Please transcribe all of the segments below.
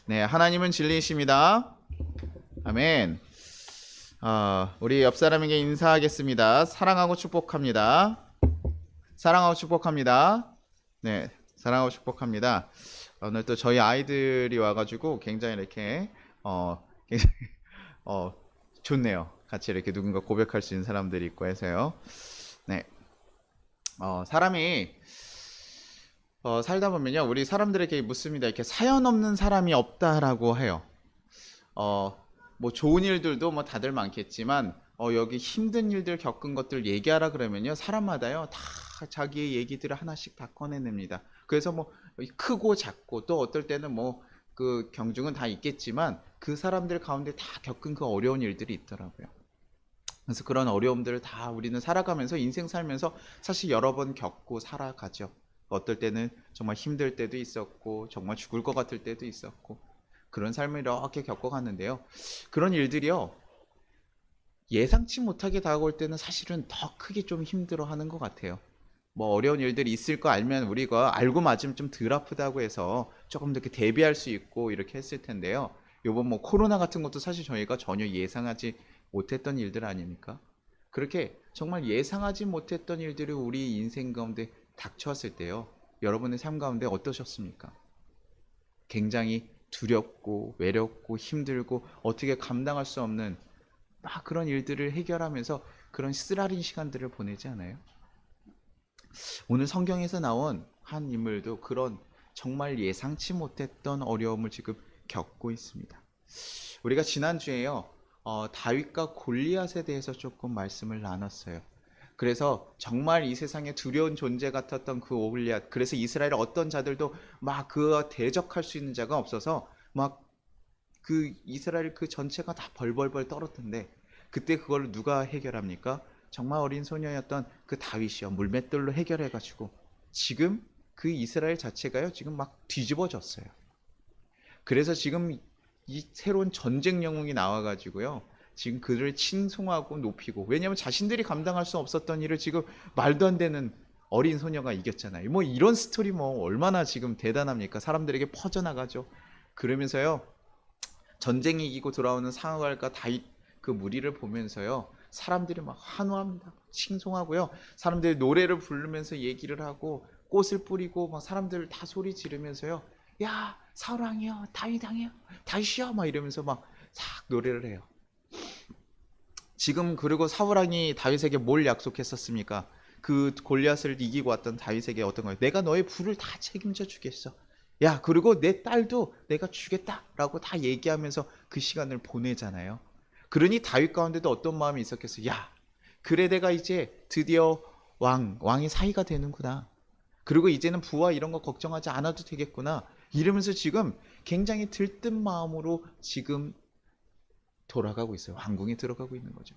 네, 하나님은 진리이십니다. 아멘. 우리 옆 사람에게 인사하겠습니다. 사랑하고 축복합니다. 사랑하고 축복합니다. 네, 사랑하고 축복합니다. 오늘 또 저희 아이들이 와가지고 굉장히 이렇게 굉장히 어, 좋네요. 같이 이렇게 누군가 고백할 수 있는 사람들이 있고 해서요. 네, 사람이 살다 보면요, 우리 사람들에게 묻습니다. 이렇게 사연 없는 사람이 없다라고 해요. 뭐 좋은 일들도 뭐 다들 많겠지만 여기 힘든 일들 겪은 것들 얘기하라 그러면요, 사람마다요 다 자기의 얘기들을 하나씩 다 꺼내냅니다. 그래서 뭐 크고 작고 또 어떨 때는 뭐 그 경중은 다 있겠지만 그 사람들 가운데 다 겪은 그 어려운 일들이 있더라고요. 그래서 그런 어려움들을 다 우리는 살아가면서 인생 살면서 사실 여러 번 겪고 살아가죠. 어떨 때는 정말 힘들 때도 있었고 정말 죽을 것 같을 때도 있었고 그런 삶을 이렇게 겪어갔는데요. 그런 일들이요, 예상치 못하게 다가올 때는 사실은 더 크게 좀 힘들어하는 것 같아요. 뭐 어려운 일들이 있을 거 알면 우리가 알고 맞으면 좀 덜 아프다고 해서 조금 더 이렇게 대비할 수 있고 이렇게 했을 텐데요. 요번 뭐 코로나 같은 것도 사실 저희가 전혀 예상하지 못했던 일들 아닙니까? 그렇게 정말 예상하지 못했던 일들이 우리 인생 가운데 닥쳐왔을 때요, 여러분의 삶 가운데 어떠셨습니까? 굉장히 두렵고 외롭고 힘들고 어떻게 감당할 수 없는 막 그런 일들을 해결하면서 그런 쓰라린 시간들을 보내지 않아요? 오늘 성경에서 나온 한 인물도 그런 정말 예상치 못했던 어려움을 지금 겪고 있습니다. 우리가 지난주에요, 다윗과 골리앗에 대해서 조금 말씀을 나눴어요. 그래서 정말 이 세상에 두려운 존재 같았던 그 골리앗, 그래서 이스라엘 어떤 자들도 막 그와 대적할 수 있는 자가 없어서 막 그 이스라엘 그 전체가 다 벌벌벌 떨었던데, 그때 그걸 누가 해결합니까? 정말 어린 소녀였던 그 다윗이요, 물맷돌로 해결해가지고 지금 그 이스라엘 자체가요 지금 막 뒤집어졌어요. 그래서 지금 이 새로운 전쟁 영웅이 나와가지고요, 지금 그를 칭송하고 높이고, 왜냐하면 자신들이 감당할 수 없었던 일을 지금 말도 안 되는 어린 소녀가 이겼잖아요. 뭐 이런 스토리 뭐 얼마나 지금 대단합니까? 사람들에게 퍼져나가죠. 그러면서요, 전쟁이 이기고 돌아오는 상황과 다윗 그 무리를 보면서요, 사람들이 막 환호합니다. 칭송하고요. 사람들이 노래를 부르면서 얘기를 하고 꽃을 뿌리고 막 사람들 다 소리 지르면서요, 야 사울 왕이요, 다윗 왕이요, 다윗이요, 막 이러면서 막 싹 노래를 해요. 지금 그리고 사울 왕이 다윗에게 뭘 약속했었습니까? 그 골리앗을 이기고 왔던 다윗에게 어떤 거예요? 내가 너의 부를 다 책임져 주겠어. 야, 그리고 내 딸도 내가 주겠다라고 다 얘기하면서 그 시간을 보내잖아요. 그러니 다윗 가운데도 어떤 마음이 있었겠어요? 야, 그래 내가 이제 드디어 왕이 사위가 되는구나. 그리고 이제는 부와 이런 거 걱정하지 않아도 되겠구나. 이러면서 지금 굉장히 들뜬 마음으로 지금 돌아가고 있어요. 왕궁에 들어가고 있는 거죠.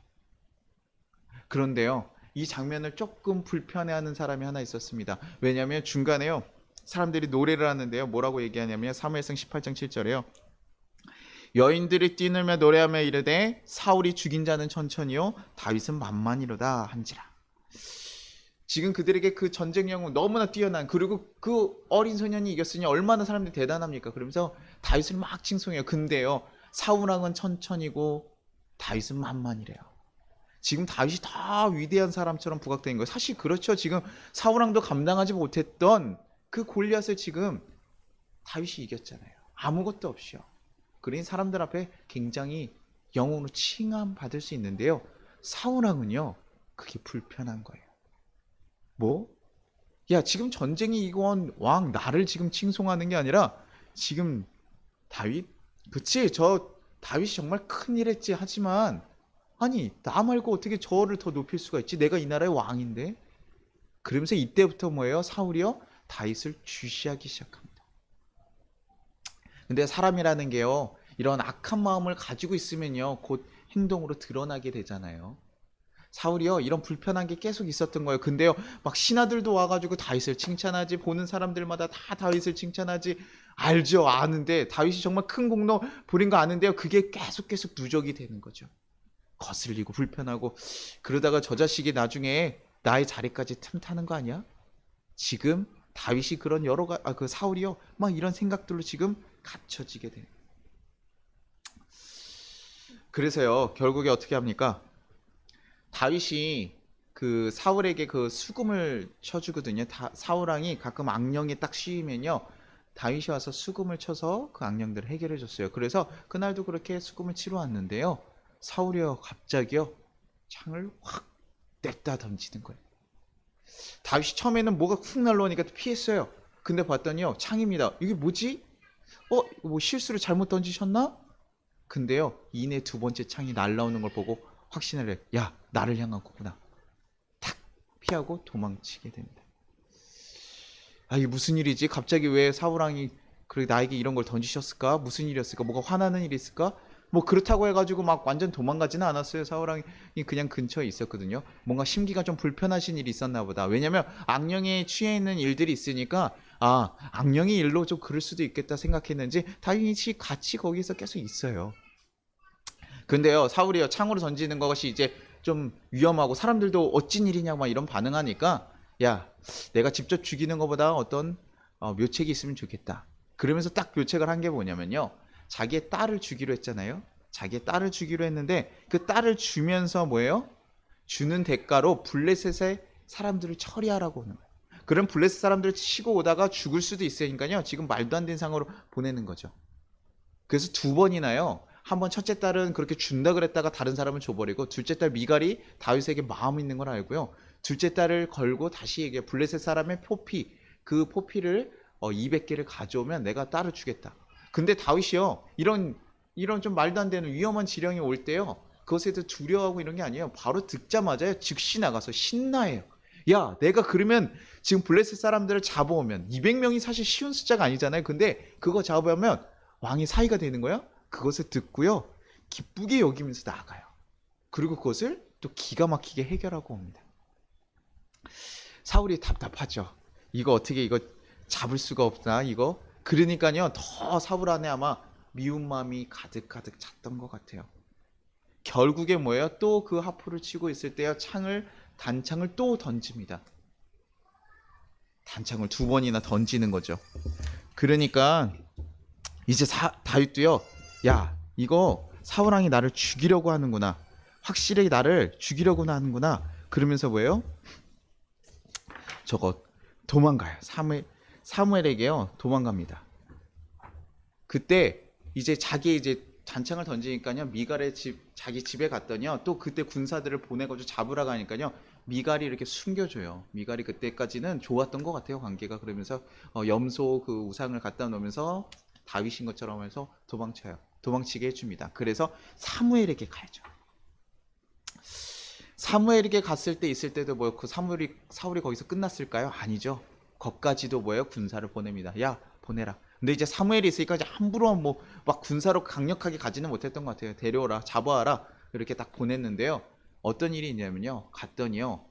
그런데요, 이 장면을 조금 불편해하는 사람이 하나 있었습니다. 왜냐하면 중간에요, 사람들이 노래를 하는데요, 뭐라고 얘기하냐면 사무엘상 18장 7절에요. 여인들이 뛰놀며 노래하며 이르되 사울이 죽인 자는 천천히요 다윗은 만만이로다 한지라. 지금 그들에게 그 전쟁 영웅 너무나 뛰어난, 그리고 그 어린 소년이 이겼으니 얼마나 사람들이 대단합니까? 그러면서 다윗을 막 칭송해요. 근데요, 사울 왕은 천천히고 다윗은 만만이래요. 지금 다윗이 다 위대한 사람처럼 부각된 거예요. 사실 그렇죠. 지금 사울 왕도 감당하지 못했던 그 골리앗을 지금 다윗이 이겼잖아요. 아무것도 없이요. 그러니 사람들 앞에 굉장히 영웅으로 칭함받을 수 있는데요, 사울 왕은요 그게 불편한 거예요. 뭐? 야, 지금 전쟁이 이건 왕 나를 지금 칭송하는 게 아니라 지금 다윗? 그치, 저 다윗이 정말 큰일 했지. 하지만 아니 나 말고 어떻게 저를 더 높일 수가 있지? 내가 이 나라의 왕인데. 그러면서 이때부터 뭐예요? 사울이요 다윗을 주시하기 시작합니다. 근데 사람이라는 게요, 이런 악한 마음을 가지고 있으면요 곧 행동으로 드러나게 되잖아요. 사울이요 이런 불편한 게 계속 있었던 거예요. 근데요, 막 신하들도 와가지고 다윗을 칭찬하지, 보는 사람들마다 다 다윗을 칭찬하지. 알죠, 아는데 다윗이 정말 큰 공로 부린 거 아는데요, 그게 계속 누적이 되는 거죠. 거슬리고 불편하고. 그러다가 저 자식이 나중에 나의 자리까지 틈타는 거 아니야? 지금 다윗이 그런 그 사울이요 막 이런 생각들로 지금 갇혀지게 돼요. 그래서요, 결국에 어떻게 합니까? 다윗이 그 사울에게 그 수금을 쳐주거든요. 사울왕이 가끔 악령에 딱 씌이면요, 다윗이 와서 수금을 쳐서 그 악령들을 해결해 줬어요. 그래서 그날도 그렇게 수금을 치러 왔는데요, 사울이요 갑자기요 창을 확 냅다 던지는 거예요. 다윗이 처음에는 뭐가 훅 날라오니까 피했어요. 근데 봤더니요, 창입니다. 이게 뭐지? 이거 뭐 실수를 잘못 던지셨나? 근데요, 이내 두 번째 창이 날라오는 걸 보고 확신을 해요. 야, 나를 향한 거구나. 탁 피하고 도망치게 됩니다. 아, 이게 무슨 일이지? 갑자기 왜 사울왕이 나에게 이런 걸 던지셨을까? 무슨 일이었을까? 뭐가 화나는 일이 있을까? 뭐 그렇다고 해가지고 막 완전 도망가지는 않았어요. 사울왕이 그냥 근처에 있었거든요. 뭔가 심기가 좀 불편하신 일이 있었나 보다. 왜냐면 악령에 취해 있는 일들이 있으니까, 아, 악령의 일로 좀 그럴 수도 있겠다 생각했는지 다윗이 같이 거기서 계속 있어요. 근데요, 사울이요 창으로 던지는 것이 이제 좀 위험하고 사람들도 어찐 일이냐고 막 이런 반응하니까, 야, 내가 직접 죽이는 것보다 어떤 묘책이 있으면 좋겠다. 그러면서 딱 묘책을 한 게 뭐냐면요, 자기의 딸을 주기로 했잖아요. 자기의 딸을 주기로 했는데 그 딸을 주면서 뭐예요? 주는 대가로 블레셋의 사람들을 처리하라고 하는 거예요. 그럼 블레셋 사람들을 치고 오다가 죽을 수도 있으니까요, 지금 말도 안 되는 상황으로 보내는 거죠. 그래서 두 번이나요. 한 번 첫째 딸은 그렇게 준다 그랬다가 다른 사람은 줘버리고, 둘째 딸 미갈이 다윗에게 마음 있는 걸 알고요, 둘째 딸을 걸고 다시 얘기해. 블레셋 사람의 포피, 그 포피를 200개를 가져오면 내가 딸을 주겠다. 근데 다윗이요, 이런 좀 말도 안 되는 위험한 지령이 올 때요, 그것에 대해 두려워하고 이런 게 아니에요. 바로 듣자마자 즉시 나가서 신나해요. 야, 내가 그러면 지금 블레셋 사람들을 잡아오면 200명이 사실 쉬운 숫자가 아니잖아요. 근데 그거 잡아오면 왕이 사이가 되는 거야? 그것을 듣고요, 기쁘게 여기면서 나가요. 그리고 그것을 또 기가 막히게 해결하고 옵니다. 사울이 답답하죠. 이거 어떻게 이거 잡을 수가 없나 이거? 그러니까요, 더 사울 안에 아마 미운 마음이 가득가득 찼던 것 같아요. 결국에 뭐예요? 또 그 하프를 치고 있을 때요, 단창을 또 던집니다. 단창을 두 번이나 던지는 거죠. 그러니까 이제 다윗도요, 야, 이거 사울왕이 나를 죽이려고 하는구나, 확실히 나를 죽이려고 하는구나, 그러면서 뭐예요? 저거 도망가요. 사무엘에게요 도망갑니다. 그때 이제 단창을 던지니까요, 미갈의 자기 집에 갔더니요, 또 그때 군사들을 보내가지고 잡으러 가니까요, 미갈이 이렇게 숨겨줘요. 미갈이 그때까지는 좋았던 것 같아요, 관계가. 그러면서 염소 그 우상을 갖다 놓으면서 다윗인 것처럼 해서 도망치게 해줍니다. 그래서 사무엘에게 가야죠. 사무엘에게 갔을 때 있을 때도 그 사울이 거기서 끝났을까요? 아니죠. 거기까지도 군사를 보냅니다. 야, 보내라. 근데 이제 사무엘이 있으니까 이제 함부로 막 군사로 강력하게 가지는 못했던 것 같아요. 데려오라, 잡아와라, 이렇게 딱 보냈는데요. 어떤 일이 있냐면요, 갔더니요,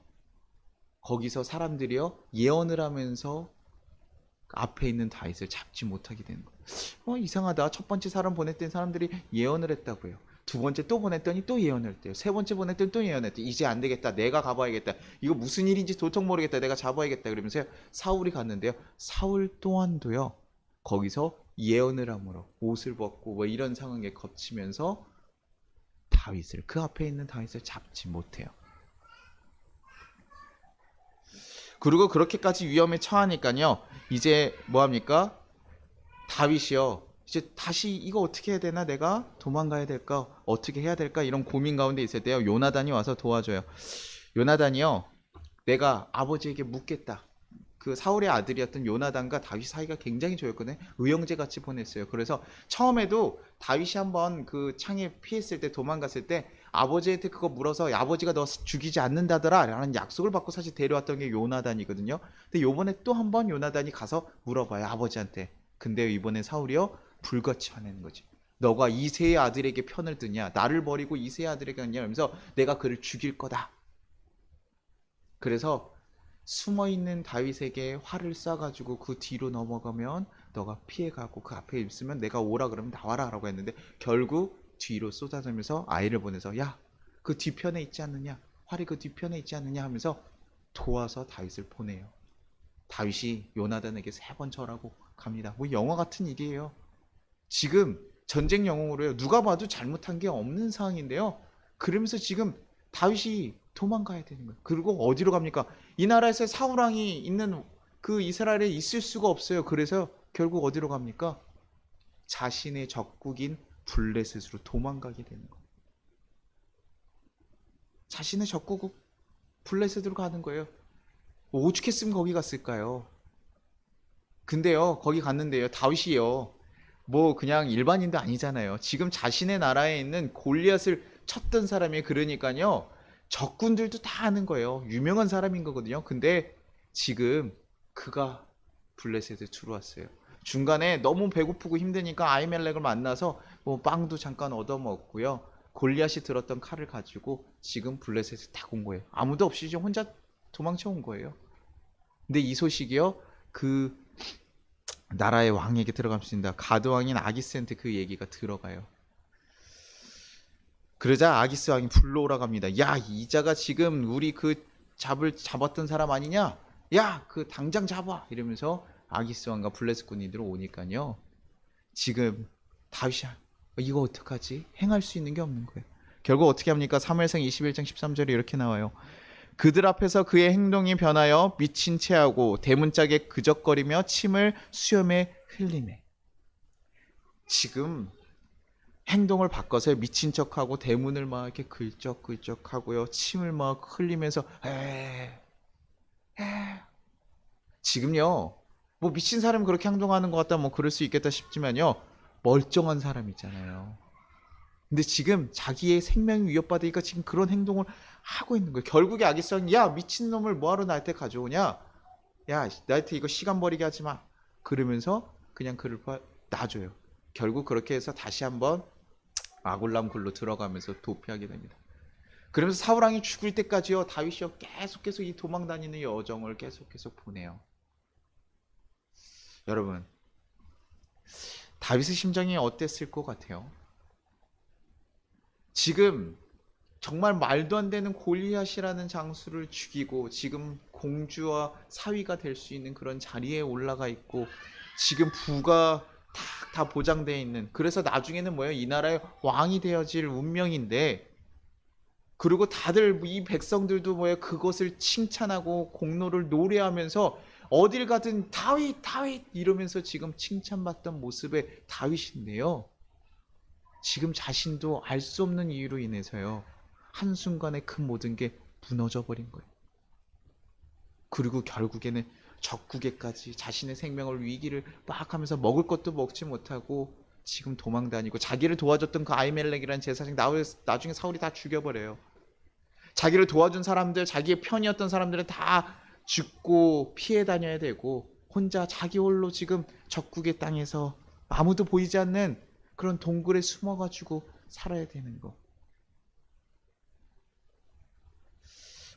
거기서 사람들이요 예언을 하면서 앞에 있는 다윗을 잡지 못하게 되는 거예요. 이상하다. 첫 번째 사람 보냈던 사람들이 예언을 했다고요. 두 번째 또 보냈더니 또 예언을 했대요. 세 번째 보냈더니 또 예언했대요. 이제 안 되겠다. 내가 가봐야겠다. 이거 무슨 일인지 도통 모르겠다. 내가 잡아야겠다. 그러면서 사울이 갔는데요, 사울 또한도요, 거기서 예언을 함으로 옷을 벗고 뭐 이런 상황에 거치면서 그 앞에 있는 다윗을 잡지 못해요. 그리고 그렇게까지 위험에 처하니까요, 이제 뭐합니까? 다윗이요, 이제 다시 이거 어떻게 해야 되나, 내가 도망가야 될까, 어떻게 해야 될까, 이런 고민 가운데 있을 때요, 요나단이 와서 도와줘요. 요나단이요, 내가 아버지에게 묻겠다. 그 사울의 아들이었던 요나단과 다윗 사이가 굉장히 좋았거든요. 의형제 같이 보냈어요. 그래서 처음에도 다윗이 한번 그 창에 피했을 때, 도망갔을 때 아버지한테 그거 물어서 아버지가 너 죽이지 않는다더라 라는 약속을 받고 사실 데려왔던 게 요나단이거든요. 근데 요번에 또 한번 요나단이 가서 물어봐요, 아버지한테. 근데 이번에 사울이요, 불같이 화내는 거지. 너가 이세의 아들에게 편을 드냐, 나를 버리고 이세의 아들에게 갔냐, 하면서 내가 그를 죽일 거다. 그래서 숨어있는 다윗에게 활을 쏴가지고 그 뒤로 넘어가면 너가 피해가고, 그 앞에 있으면 내가 오라 그러면 나와라 라고 했는데, 결국 뒤로 쏟아지면서 아이를 보내서, 야, 그 뒤편에 있지 않느냐, 활이 그 뒤편에 있지 않느냐 하면서 도와서 다윗을 보내요. 다윗이 요나단에게 3번 절하고 갑니다. 뭐 영화 같은 일이에요. 지금 전쟁 영웅으로요. 누가 봐도 잘못한 게 없는 상황인데요. 그러면서 지금 다윗이 도망가야 되는 거예요. 그리고 어디로 갑니까? 이 나라에서 사울 왕이 있는 그 이스라엘에 있을 수가 없어요. 그래서 결국 어디로 갑니까? 자신의 적국인 블레셋으로 도망가게 되는 거예요. 자신의 적국 블레셋으로 가는 거예요. 오죽했으면 거기 갔을까요? 근데요, 거기 갔는데요, 다윗이요, 뭐 그냥 일반인도 아니잖아요. 지금 자신의 나라에 있는 골리앗을 쳤던 사람이, 그러니까요, 적군들도 다 아는 거예요. 유명한 사람인 거거든요. 근데 지금 그가 블레셋에 들어왔어요. 중간에 너무 배고프고 힘드니까 아히멜렉을 만나서 뭐 빵도 잠깐 얻어먹고요. 골리앗이 들었던 칼을 가지고 지금 블레셋에 딱 온 거예요. 아무도 없이 이제 혼자 도망쳐 온 거예요. 근데 이 소식이요, 그 나라의 왕에게 들어갑니다. 가드 왕인 아기스한테 그 얘기가 들어가요. 그러자 아기스 왕이 불러오라고 합니다. 야, 이자가 지금 우리 그 잡았던 사람 아니냐? 야, 그 당장 잡아! 이러면서 아기스 왕과 블레셋 군인들이 오니까요, 지금 다윗이 이거 어떡하지? 행할 수 있는 게 없는 거예요. 결국 어떻게 합니까? 사무엘상 21장 13절에 이렇게 나와요. 그들 앞에서 그의 행동이 변하여 미친 체하고 대문짝에 그적거리며 침을 수염에 흘리네. 지금 행동을 바꿔서 미친 척하고 대문을 막 이렇게 긁적긁적 하고요, 침을 막 흘리면서 지금요, 뭐 미친 사람이 그렇게 행동하는 것 같다 뭐 그럴 수 있겠다 싶지만요, 멀쩡한 사람이잖아요. 근데 지금 자기의 생명이 위협받으니까 지금 그런 행동을 하고 있는 거예요. 결국에 아기성이, 야, 미친놈을 뭐하러 나한테 가져오냐? 야, 나한테 이거 시간 버리게 하지 마. 그러면서 그냥 그를 놔줘요. 결국 그렇게 해서 다시 한번 아굴람 굴로 들어가면서 도피하게 됩니다. 그러면서 사울왕이 죽을 때까지요, 다윗이요, 계속 이 도망 다니는 여정을 계속 보내요. 여러분, 다윗의 심정이 어땠을 것 같아요? 지금 정말 말도 안 되는 골리앗이라는 장수를 죽이고 지금 공주와 사위가 될 수 있는 그런 자리에 올라가 있고, 지금 부가 다 보장되어 있는, 그래서 나중에는 뭐예요? 이 나라의 왕이 되어질 운명인데, 그리고 다들 이 백성들도 뭐예요? 그것을 칭찬하고 공로를 노래하면서 어딜 가든 다윗 다윗 이러면서 지금 칭찬받던 모습의 다윗인데요, 지금 자신도 알 수 없는 이유로 인해서요, 한순간에 그 모든 게 무너져 버린 거예요. 그리고 결국에는 적국에까지 자신의 생명을 위기를 막 하면서 먹을 것도 먹지 못하고 지금 도망 다니고, 자기를 도와줬던 그 아히멜렉이라는 제사장 나중에 사울이 다 죽여버려요. 자기를 도와준 사람들, 자기의 편이었던 사람들은 다 죽고 피해 다녀야 되고, 혼자 자기 홀로 지금 적국의 땅에서 아무도 보이지 않는 그런 동굴에 숨어가지고 살아야 되는 거.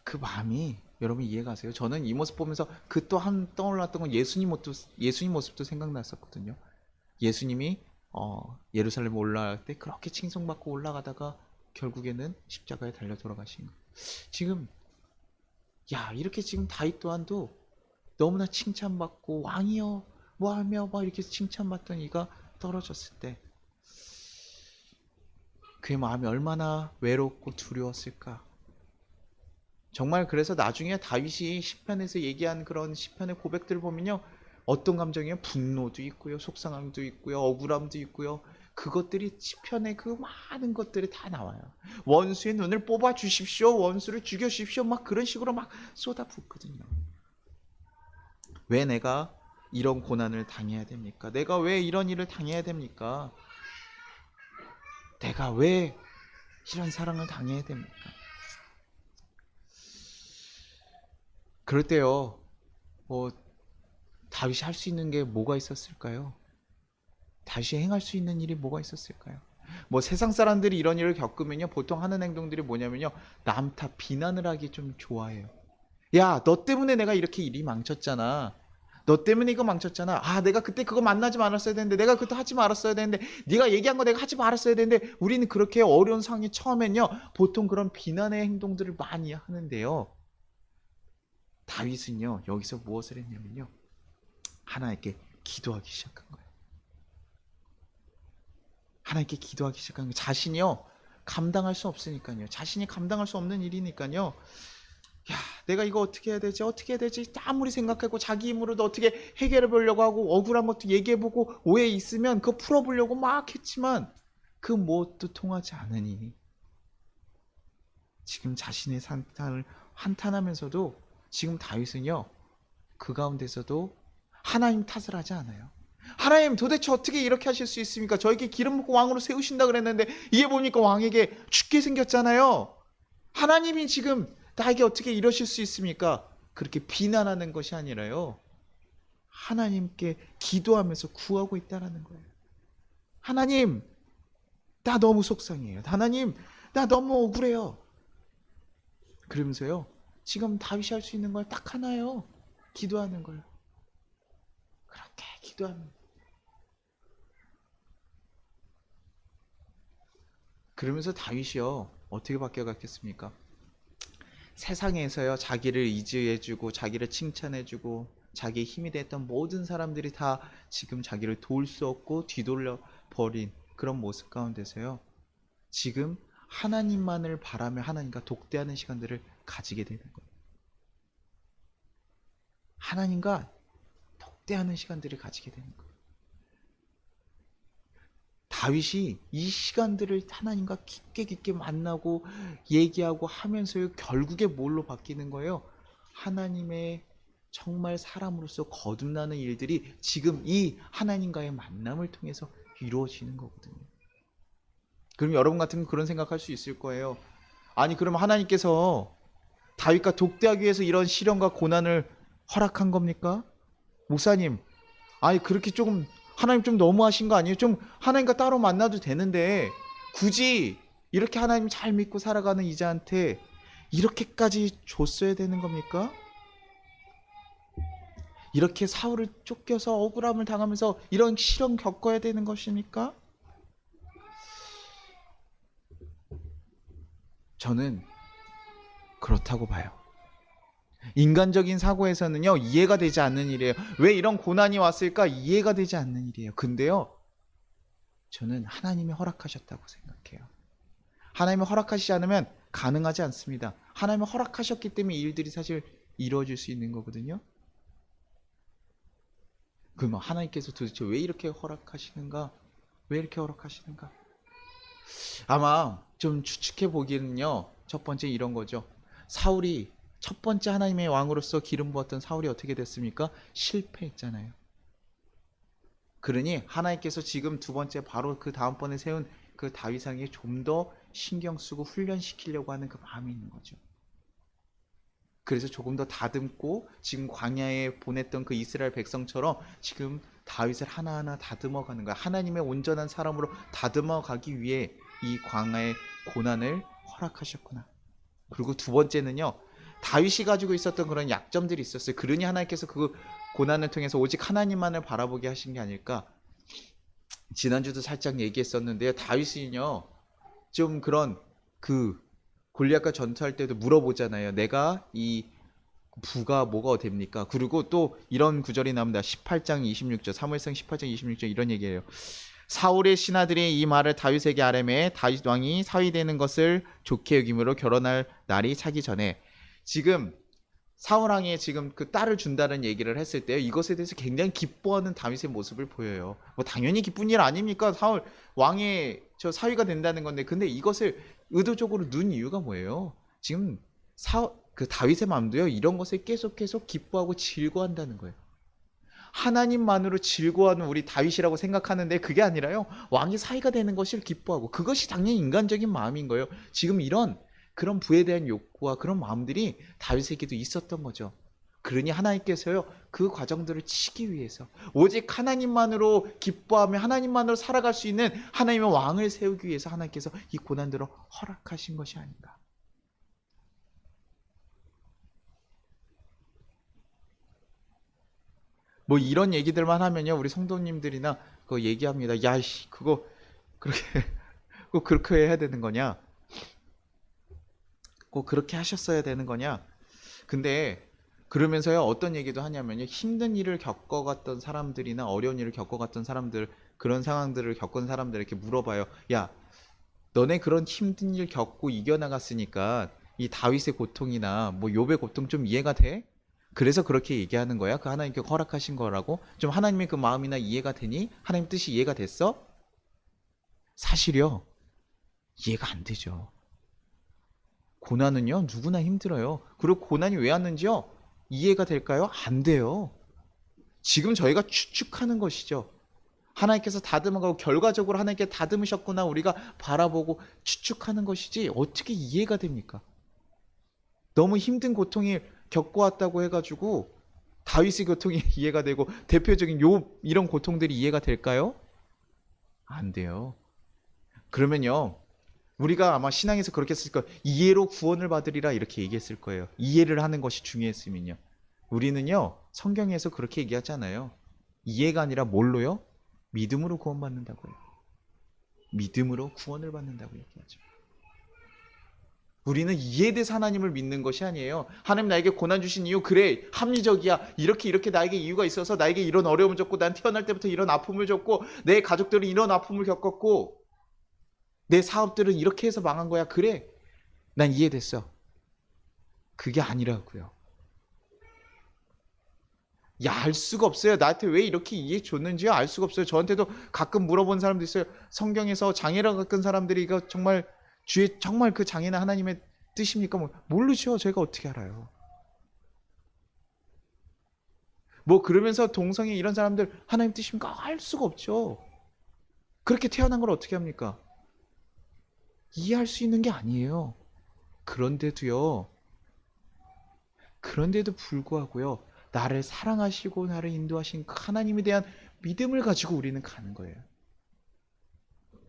그 마음이 여러분 이해가세요? 저는 이 모습 보면서 그 또 한 떠올랐던 건 예수님 모습도 생각났었거든요. 예수님이 예루살렘 올라갈 때 그렇게 칭송받고 올라가다가 결국에는 십자가에 달려 돌아가신 거예요. 지금 이렇게 지금 다윗 또한도 너무나 칭찬받고 왕이여 뭐하며 막 이렇게 칭찬받던 이가 떨어졌을 때 그의 마음이 얼마나 외롭고 두려웠을까. 정말 그래서 나중에 다윗이 시편에서 얘기한 그런 시편의 고백들을 보면요, 어떤 감정이요? 분노도 있고요, 속상함도 있고요, 억울함도 있고요. 그것들이 시편의 그 많은 것들이 다 나와요. 원수의 눈을 뽑아 주십시오, 원수를 죽여 주십시오, 막 그런 식으로 막 쏟아붓거든요. 왜 내가 이런 고난을 당해야 됩니까? 내가 왜 이런 일을 당해야 됩니까? 내가 왜 이런 사랑을 당해야 됩니까? 그럴 때요, 다윗이 할 수 있는 게 뭐가 있었을까요? 다윗이 행할 수 있는 일이 뭐가 있었을까요? 뭐 세상 사람들이 이런 일을 겪으면요, 보통 하는 행동들이 뭐냐면요, 남 탓, 비난을 하기 좀 좋아해요. 야, 너 때문에 내가 이렇게 일이 망쳤잖아. 너 때문에 이거 망쳤잖아. 내가 그때 그거 만나지 말았어야 되는데, 내가 그때 하지 말았어야 되는데, 네가 얘기한 거 내가 하지 말았어야 되는데, 우리는 그렇게 어려운 상황이 처음엔요, 보통 그런 비난의 행동들을 많이 하는데요, 다윗은요, 여기서 무엇을 했냐면요, 하나님께 기도하기 시작한 거예요. 하나님께 기도하기 시작한 거 자신이요 감당할 수 없으니까요. 자신이 감당할 수 없는 일이니까요. 야, 내가 이거 어떻게 해야 되지? 어떻게 해야 되지? 아무리 생각하고 자기 힘으로도 어떻게 해결해 보려고 하고 억울한 것도 얘기해 보고 오해 있으면 그거 풀어 보려고 막 했지만 그 무엇도 통하지 않으니 지금 자신의 산탄을 한탄하면서도 지금 다윗은요 그 가운데서도 하나님 탓을 하지 않아요. 하나님 도대체 어떻게 이렇게 하실 수 있습니까? 저에게 기름 붓고 왕으로 세우신다 그랬는데 이게 뭡니까? 왕에게 죽게 생겼잖아요. 하나님이 지금 나에게 어떻게 이러실 수 있습니까? 그렇게 비난하는 것이 아니라요. 하나님께 기도하면서 구하고 있다라는 거예요. 하나님, 나 너무 속상해요. 하나님, 나 너무 억울해요. 그러면서요. 지금 다윗이 할 수 있는 걸 딱 하나요. 기도하는 거예요. 그렇게 기도하면. 그러면서 다윗이요. 어떻게 바뀌어갔겠습니까? 세상에서요. 자기를 이지해주고 자기를 칭찬해주고 자기의 힘이 됐던 모든 사람들이 다 지금 자기를 도울 수 없고 뒤돌려 버린 그런 모습 가운데서요. 지금 하나님만을 바라며 하나님과 독대하는 시간들을 가지게 되는 거예요. 하나님과 독대하는 시간들을 가지게 되는 거예요. 다윗이 이 시간들을 하나님과 깊게 만나고 얘기하고 하면서 결국에 뭘로 바뀌는 거예요? 하나님의 정말 사람으로서 거듭나는 일들이 지금 이 하나님과의 만남을 통해서 이루어지는 거거든요. 그럼 여러분 같으면 그런 생각할 수 있을 거예요. 아니 그럼 하나님께서 다윗과 독대하기 위해서 이런 시련과 고난을 허락한 겁니까? 목사님, 아니 그렇게 조금 하나님 좀 너무하신 거 아니에요? 좀 하나님과 따로 만나도 되는데 굳이 이렇게 하나님 잘 믿고 살아가는 이자한테 이렇게까지 줬어야 되는 겁니까? 이렇게 사울을 쫓겨서 억울함을 당하면서 이런 시련 겪어야 되는 것입니까? 저는 그렇다고 봐요. 인간적인 사고에서는요 이해가 되지 않는 일이에요. 왜 이런 고난이 왔을까 이해가 되지 않는 일이에요. 근데요 저는 하나님이 허락하셨다고 생각해요. 하나님이 허락하시지 않으면 가능하지 않습니다. 하나님이 허락하셨기 때문에 이 일들이 사실 이루어질 수 있는 거거든요. 그러면 하나님께서 도대체 왜 이렇게 허락하시는가? 왜 이렇게 허락하시는가? 아마 좀 추측해 보기는요 첫 번째 이런 거죠. 사울이 첫 번째 하나님의 왕으로서 기름 부었던 사울이 어떻게 됐습니까? 실패했잖아요. 그러니 하나님께서 지금 두 번째 바로 그 다음번에 세운 그 다윗왕에게 좀 더 신경 쓰고 훈련시키려고 하는 그 마음이 있는 거죠. 그래서 조금 더 다듬고 지금 광야에 보냈던 그 이스라엘 백성처럼 지금 다윗을 하나하나 다듬어 가는 거야. 하나님의 온전한 사람으로 다듬어 가기 위해 이 광야의 고난을 허락하셨구나. 그리고 두 번째는요. 다윗이 가지고 있었던 그런 약점들이 있었어요. 그러니 하나님께서 그 고난을 통해서 오직 하나님만을 바라보게 하신 게 아닐까. 지난주도 살짝 얘기했었는데요. 다윗은요. 좀 그런 그 골리앗과 전투할 때도 물어보잖아요. 내가 이 부가 뭐가 됩니까? 그리고 또 이런 구절이 나옵니다. 18장 26절 사무엘상 18장 26절 이런 얘기예요. 사울의 신하들이 이 말을 다윗에게 아뢰매 다윗 왕이 사위되는 것을 좋게 여김으로 결혼할 날이 차기 전에 지금 사울 왕이 지금 그 딸을 준다는 얘기를 했을 때 이것에 대해서 굉장히 기뻐하는 다윗의 모습을 보여요. 뭐 당연히 기쁜 일 아닙니까? 사울 왕의 저 사위가 된다는 건데 근데 이것을 의도적으로 넣은 이유가 뭐예요? 지금 그 다윗의 마음도요 이런 것에 계속 기뻐하고 즐거워한다는 거예요. 하나님만으로 즐거워하는 우리 다윗이라고 생각하는데 그게 아니라요 왕이 사위가 되는 것을 기뻐하고 그것이 당연히 인간적인 마음인 거예요. 지금 이런 그런 부에 대한 욕구와 그런 마음들이 다윗에게도 있었던 거죠. 그러니 하나님께서요 그 과정들을 치기 위해서 오직 하나님만으로 기뻐하며 하나님만으로 살아갈 수 있는 하나님의 왕을 세우기 위해서 하나님께서 이 고난들을 허락하신 것이 아닌가. 뭐 이런 얘기들만 하면요 우리 성도님들이나 그거 얘기합니다. 야이씨 그거 그렇게 꼭 그렇게 해야 되는 거냐, 꼭 그렇게 하셨어야 되는 거냐. 근데 그러면서요, 어떤 얘기도 하냐면요, 힘든 일을 겪어갔던 사람들이나 어려운 일을 겪어갔던 사람들, 그런 상황들을 겪은 사람들에게 물어봐요. 야, 너네 그런 힘든 일 겪고 이겨나갔으니까 이 다윗의 고통이나 뭐 욥의 고통 좀 이해가 돼? 그래서 그렇게 얘기하는 거야? 그 하나님께 허락하신 거라고? 좀 하나님의 그 마음이나 이해가 되니? 하나님 뜻이 이해가 됐어? 사실요, 이해가 안 되죠. 고난은요, 누구나 힘들어요. 그리고 고난이 왜 왔는지요? 이해가 될까요? 안 돼요. 지금 저희가 추측하는 것이죠. 하나님께서 다듬어가고 결과적으로 하나님께 다듬으셨구나 우리가 바라보고 추측하는 것이지 어떻게 이해가 됩니까? 너무 힘든 고통이 겪어왔다고 해가지고 다윗의 고통이 이해가 되고 대표적인 욥 이런 고통들이 이해가 될까요? 안 돼요. 그러면요, 우리가 아마 신앙에서 그렇게 했을 거예요. 이해로 구원을 받으리라 이렇게 얘기했을 거예요. 이해를 하는 것이 중요했으면요. 우리는요, 성경에서 그렇게 얘기하잖아요. 이해가 아니라 뭘로요? 믿음으로 구원받는다고요. 믿음으로 구원을 받는다고 얘기하죠. 우리는 이해에 대해서 하나님을 믿는 것이 아니에요. 하나님 나에게 고난 주신 이유, 그래, 합리적이야. 이렇게 나에게 이유가 있어서 나에게 이런 어려움을 줬고, 난 태어날 때부터 이런 아픔을 줬고, 내 가족들은 이런 아픔을 겪었고, 내 사업들은 이렇게 해서 망한 거야. 그래, 난 이해됐어. 그게 아니라고요. 야, 알 수가 없어요. 나한테 왜 이렇게 이해해 줬는지요? 알 수가 없어요. 저한테도 가끔 물어본 사람도 있어요. 성경에서 장애를 겪은 사람들이 이거 정말 주의 정말 그 장애는 하나님의 뜻입니까? 뭐 모르죠. 제가 어떻게 알아요? 뭐 그러면서 동성애 이런 사람들 하나님 뜻입니까? 알 수가 없죠. 그렇게 태어난 걸 어떻게 합니까? 이해할 수 있는 게 아니에요. 그런데도요. 그런데도 불구하고요. 나를 사랑하시고 나를 인도하신 그 하나님에 대한 믿음을 가지고 우리는 가는 거예요.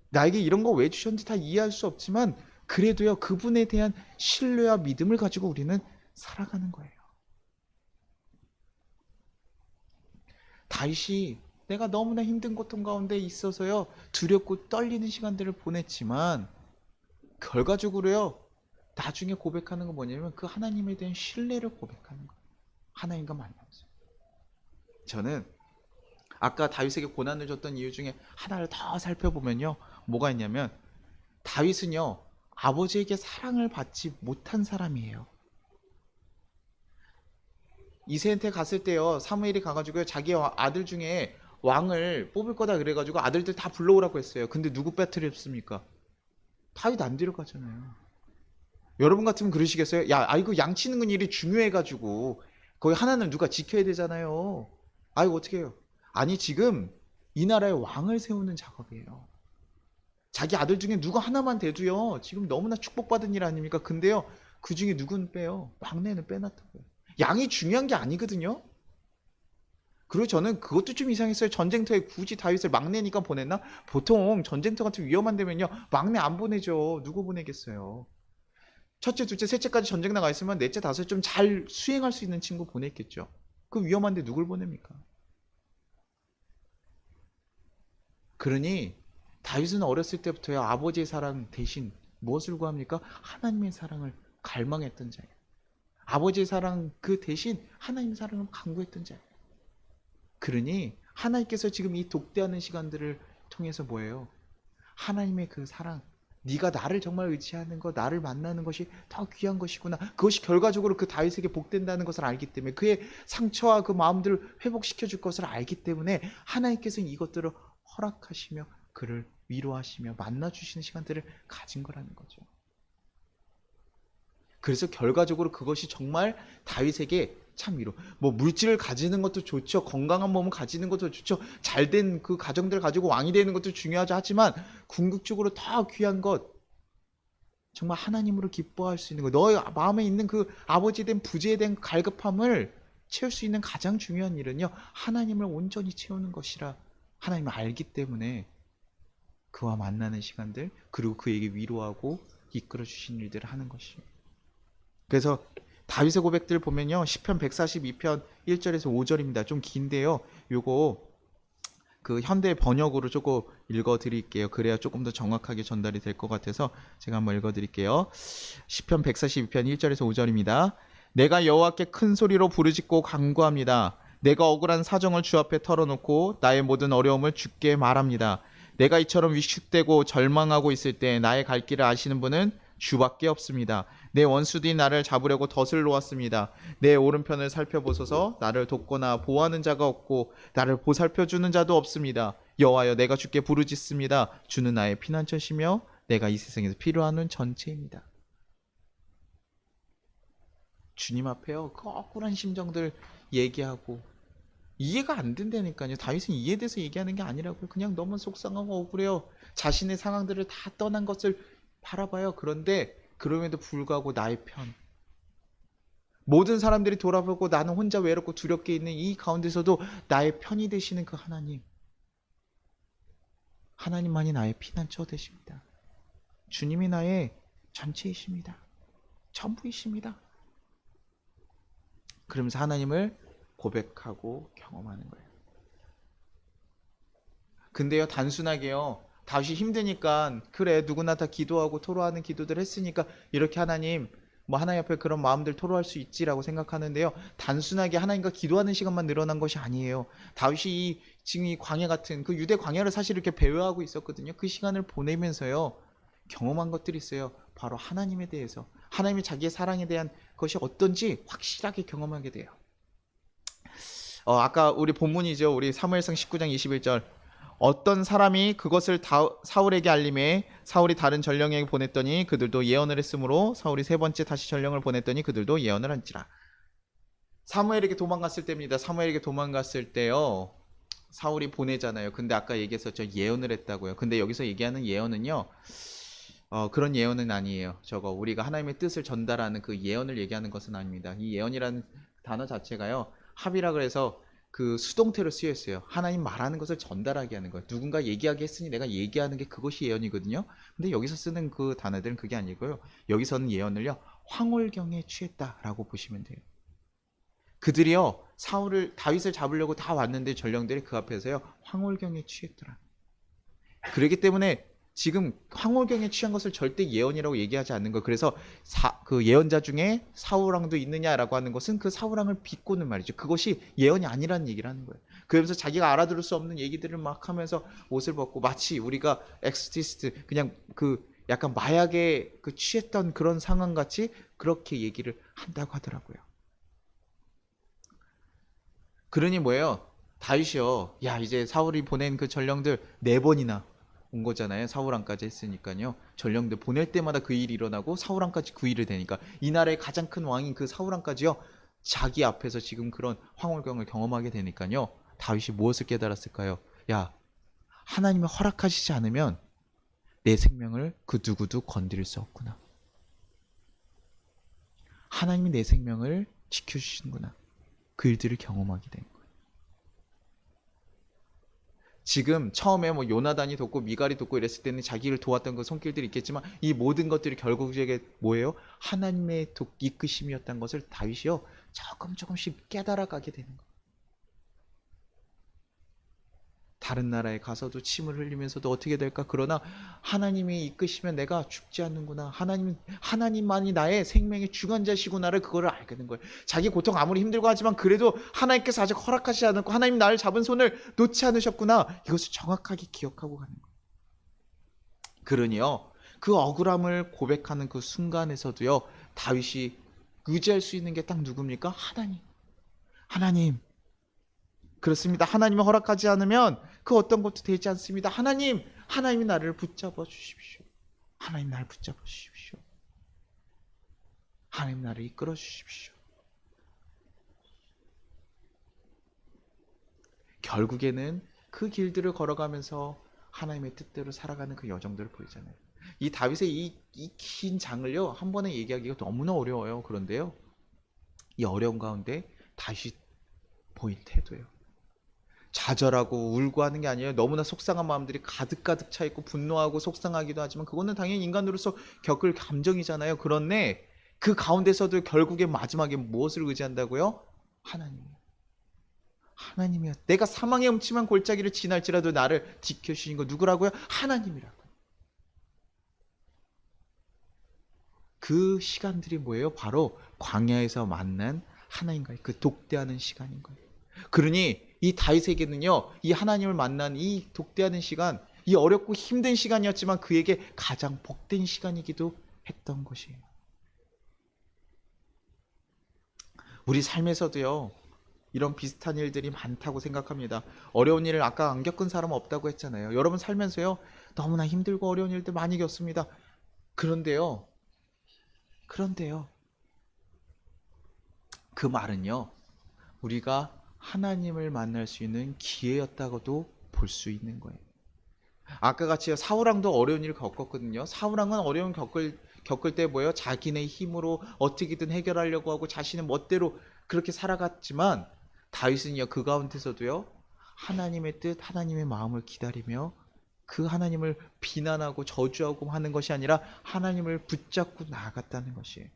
나에게 이런 거 왜 주셨는지 다 이해할 수 없지만 그래도요, 그분에 대한 신뢰와 믿음을 가지고 우리는 살아가는 거예요. 다윗이 내가 너무나 힘든 고통 가운데 있어서요, 두렵고 떨리는 시간들을 보냈지만 결과적으로요, 나중에 고백하는 건 뭐냐면 그 하나님에 대한 신뢰를 고백하는 거예요. 하나님과 만나면서. 저는 아까 다윗에게 고난을 줬던 이유 중에 하나를 더 살펴보면요, 뭐가 있냐면 다윗은요, 아버지에게 사랑을 받지 못한 사람이에요. 이새한테 갔을 때요, 사무엘이 가가지고요, 자기 아들 중에 왕을 뽑을 거다 그래가지고 아들들 다 불러오라고 했어요. 근데 누구 빼뜨렸습니까? 다윗 안 데려가잖아요. 여러분 같으면 그러시겠어요? 야, 아이고, 양 치는 건 일이 중요해가지고 거기 하나는 누가 지켜야 되잖아요. 아이고, 어떻게 해요? 아니, 지금 이 나라에 왕을 세우는 작업이에요. 자기 아들 중에 누구 하나만 돼도요, 지금 너무나 축복받은 일 아닙니까? 근데요, 그 중에 누구는 빼요? 막내는 빼놨다고요. 양이 중요한 게 아니거든요. 그리고 저는 그것도 좀 이상했어요. 전쟁터에 굳이 다윗을 막내니까 보냈나? 보통 전쟁터 같은 위험한 데면요, 막내 안 보내죠. 누구 보내겠어요? 첫째, 둘째, 셋째까지 전쟁 나가 있으면 넷째, 다섯째 좀 잘 수행할 수 있는 친구 보냈겠죠. 그 위험한데 누굴 보냅니까? 그러니 다윗은 어렸을 때부터요, 아버지의 사랑 대신 무엇을 구합니까? 하나님의 사랑을 갈망했던 자예요. 아버지의 사랑 그 대신 하나님의 사랑을 간구했던 자예요. 그러니 하나님께서 지금 이 독대하는 시간들을 통해서 뭐예요? 하나님의 그 사랑, 네가 나를 정말 의지하는 것, 나를 만나는 것이 더 귀한 것이구나. 그것이 결과적으로 그 다윗에게 복된다는 것을 알기 때문에, 그의 상처와 그 마음들을 회복시켜 줄 것을 알기 때문에 하나님께서는 이것들을 허락하시며 그를 위로하시며 만나 주시는 시간들을 가진 거라는 거죠. 그래서 결과적으로 그것이 정말 다윗에게 참 위로. 뭐 물질을 가지는 것도 좋죠. 건강한 몸을 가지는 것도 좋죠. 잘된 그 가정들 가지고 왕이 되는 것도 중요하죠. 하지만 궁극적으로 더 귀한 것, 정말 하나님으로 기뻐할 수 있는 것, 너의 마음에 있는 그 아버지에 대한 부재에 대한 갈급함을 채울 수 있는 가장 중요한 일은요, 하나님을 온전히 채우는 것이라 하나님을 알기 때문에 그와 만나는 시간들, 그리고 그에게 위로하고 이끌어 주신 일들을 하는 것입니다. 그래서 다윗의 고백들 보면요, 시편 142편 1절에서 5절입니다. 좀 긴데요, 요거 그 현대 번역으로 조금 읽어 드릴게요. 그래야 조금 더 정확하게 전달이 될 것 같아서 제가 한번 읽어 드릴게요. 시편 142편 1절에서 5절입니다. 내가 여호와께 큰 소리로 부르짖고 간구합니다. 내가 억울한 사정을 주 앞에 털어놓고 나의 모든 어려움을 주께 말합니다. 내가 이처럼 위축되고 절망하고 있을 때 나의 갈 길을 아시는 분은 주밖에 없습니다. 내 원수들이 나를 잡으려고 덫을 놓았습니다. 내 오른편을 살펴보소서. 나를 돕거나 보호하는 자가 없고 나를 보살펴주는 자도 없습니다. 여호와여, 내가 주께 부르짖습니다. 주는 나의 피난처시며 내가 이 세상에서 필요한 전체입니다. 주님 앞에요, 그 억울한 심정들 얘기하고 이해가 안 된다니까요. 다윗은 이해에 대해서 얘기하는 게 아니라고요. 그냥 너무 속상하고 억울해요. 자신의 상황들을 다 떠난 것을 바라봐요. 그런데 그럼에도 불구하고 나의 편, 모든 사람들이 돌아보고 나는 혼자 외롭고 두렵게 있는 이 가운데서도 나의 편이 되시는 그 하나님만이 나의 피난처 되십니다. 주님이 나의 전체이십니다. 전부이십니다. 그러면서 하나님을 고백하고 경험하는 거예요. 근데요, 단순하게요, 다윗이 힘드니까 그래 누구나 다 기도하고 토로하는 기도들 했으니까 이렇게 하나님 앞에 그런 마음들 토로할 수 있지라고 생각하는데요, 단순하게 하나님과 기도하는 시간만 늘어난 것이 아니에요. 다윗이 지금 이 광야 같은 그 유대 광야를 사실 이렇게 배회하고 있었거든요. 그 시간을 보내면서요 경험한 것들이 있어요. 바로 하나님에 대해서, 하나님이 자기의 사랑에 대한 것이 어떤지 확실하게 경험하게 돼요. 아까 우리 본문이죠. 우리 사무엘상 19장 21절. 어떤 사람이 그것을 사울에게 알림해 사울이 다른 전령에게 보냈더니 그들도 예언을 했으므로 사울이 세 번째 다시 전령을 보냈더니 그들도 예언을 한지라. 사무엘에게 도망갔을 때입니다. 사무엘에게 도망갔을 때요, 사울이 보내잖아요. 근데 아까 얘기했었죠, 예언을 했다고요. 근데 여기서 얘기하는 예언은요, 그런 예언은 아니에요. 저거 우리가 하나님의 뜻을 전달하는 그 예언을 얘기하는 것은 아닙니다. 이 예언이라는 단어 자체가요, 합이라 그래서 그 수동태로 쓰여 있어요. 하나님 말하는 것을 전달하게 하는 거예요. 누군가 얘기하게 했으니 내가 얘기하는 게 그것이 예언이거든요. 근데 여기서 쓰는 그 단어들은 그게 아니고요. 여기서는 예언을요, 황홀경에 취했다라고 보시면 돼요. 그들이요, 다윗을 잡으려고 다 왔는데 전령들이 그 앞에서요 황홀경에 취했더라. 그렇기 때문에 지금 황홀경에 취한 것을 절대 예언이라고 얘기하지 않는 거예요. 그래서 그 예언자 중에 사울왕도 있느냐라고 하는 것은 그 사울왕을 비꼬는 말이죠. 그것이 예언이 아니라는 얘기를 하는 거예요. 그러면서 자기가 알아들을 수 없는 얘기들을 막 하면서 옷을 벗고 마치 우리가 엑스티스트, 그냥 그 약간 마약에 그 취했던 그런 상황 같이 그렇게 얘기를 한다고 하더라고요. 그러니 뭐예요? 다윗이요, 야 이제 사울이 보낸 그 전령들 4번이나 온 거잖아요. 사울왕까지 했으니까요. 전령들 보낼 때마다 그 일이 일어나고 사울왕까지 그 일이 되니까 이 나라의 가장 큰 왕인 그 사울왕까지요, 자기 앞에서 지금 그런 황홀경을 경험하게 되니까요, 다윗이 무엇을 깨달았을까요? 야, 하나님이 허락하시지 않으면 내 생명을 그 누구도 건드릴 수 없구나. 하나님이 내 생명을 지켜주시는구나. 그 일들을 경험하게 된 거예요. 지금 처음에 뭐 요나단이 돕고 미갈이 돕고 이랬을 때는 자기를 도왔던 그 손길들이 있겠지만 이 모든 것들이 결국에 뭐예요? 하나님의 이끄심이었던 것을 다윗이요 조금씩 깨달아가게 되는 거예요. 다른 나라에 가서도 침을 흘리면서도 어떻게 될까? 그러나 하나님이 이끄시면 내가 죽지 않는구나. 하나님만이 나의 생명의 주관자시구나를 그거를 알게 된 거예요. 자기 고통 아무리 힘들고 하지만 그래도 하나님께서 아직 허락하시지 않았고 하나님 나를 잡은 손을 놓지 않으셨구나. 이것을 정확하게 기억하고 가는 거예요. 그러니요, 그 억울함을 고백하는 그 순간에서도요, 다윗이 의지할 수 있는 게 딱 누굽니까? 하나님. 그렇습니다. 하나님이 허락하지 않으면 그 어떤 것도 되지 않습니다. 하나님이 나를 붙잡아 주십시오. 하나님 나를 붙잡아 주십시오. 하나님 나를 이끌어 주십시오. 결국에는 그 길들을 걸어가면서 하나님의 뜻대로 살아가는 그 여정들을 보이잖아요. 이 다윗의 이 긴 장을요, 한 번에 얘기하기가 너무나 어려워요. 그런데요, 이 어려운 가운데 다윗이 보인 태도예요. 좌절하고 울고 하는 게 아니에요. 너무나 속상한 마음들이 가득 차 있고 분노하고 속상하기도 하지만 그거는 당연히 인간으로서 겪을 감정이잖아요. 그런데 그 가운데서도 결국에 마지막에 무엇을 의지한다고요? 하나님이요. 내가 사망의 음침한 골짜기를 지날지라도 나를 지켜주신 거 누구라고요? 하나님이라고. 그 시간들이 뭐예요? 바로 광야에서 만난 하나님과의 그 독대하는 시간인 거예요. 그러니 이 다윗에게는요, 이 하나님을 만난 이 독대하는 시간, 이 어렵고 힘든 시간이었지만 그에게 가장 복된 시간이기도 했던 것이에요. 우리 삶에서도요, 이런 비슷한 일들이 많다고 생각합니다. 어려운 일을 아까 안 겪은 사람 없다고 했잖아요. 여러분 살면서요, 너무나 힘들고 어려운 일들 많이 겪습니다. 그런데요, 그런데요, 그 말은요, 우리가 하나님을 만날 수 있는 기회였다고도 볼 수 있는 거예요. 아까 같이 사울왕도 어려운 일을 겪었거든요. 사울왕은 어려운 겪을 때 뭐예요? 자기네 힘으로 어떻게든 해결하려고 하고 자신의 멋대로 그렇게 살아갔지만 다윗은요, 그 가운데서도요, 하나님의 뜻, 하나님의 마음을 기다리며 그 하나님을 비난하고 저주하고 하는 것이 아니라 하나님을 붙잡고 나아갔다는 것이에요.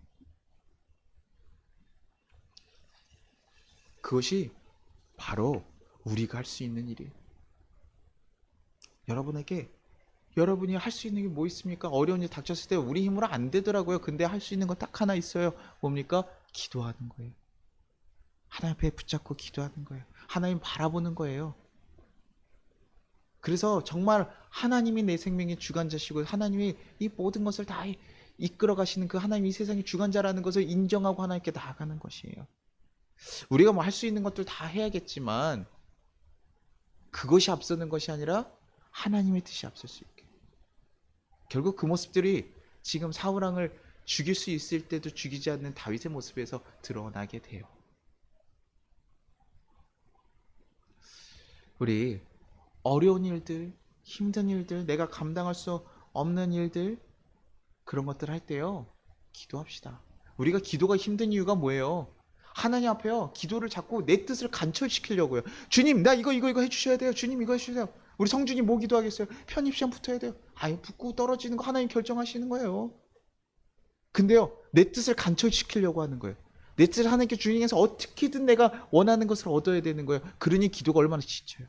그것이 바로 우리가 할 수 있는 일이에요. 여러분이 할 수 있는 게 뭐 있습니까? 어려운 일 닥쳤을 때 우리 힘으로 안 되더라고요. 근데 할 수 있는 건 딱 하나 있어요. 뭡니까? 기도하는 거예요. 하나님 앞에 붙잡고 기도하는 거예요. 하나님 바라보는 거예요. 그래서 정말 하나님이 내 생명의 주관자시고 하나님이 이 모든 것을 다 이끌어 가시는 그 하나님이 이 세상의 주관자라는 것을 인정하고 하나님께 나아가는 것이에요. 우리가 뭐 할 수 있는 것들 다 해야겠지만 그것이 앞서는 것이 아니라 하나님의 뜻이 앞설 수 있게. 결국 그 모습들이 지금 사울왕을 죽일 수 있을 때도 죽이지 않는 다윗의 모습에서 드러나게 돼요. 우리 어려운 일들, 힘든 일들, 내가 감당할 수 없는 일들, 그런 것들 할 때요, 기도합시다. 우리가 기도가 힘든 이유가 뭐예요? 하나님 앞에요, 기도를 자꾸 내 뜻을 간철시키려고요. 주님, 나 이거 해주셔야 돼요. 주님, 이거 해주세요. 우리 성준이 뭐 기도하겠어요? 편입시험 붙어야 돼요. 아유, 붙고 떨어지는 거 하나님 결정하시는 거예요. 근데요, 내 뜻을 간철시키려고 하는 거예요. 내 뜻을 하나님께 주님께서 어떻게든 내가 원하는 것을 얻어야 되는 거예요. 그러니 기도가 얼마나 지쳐요.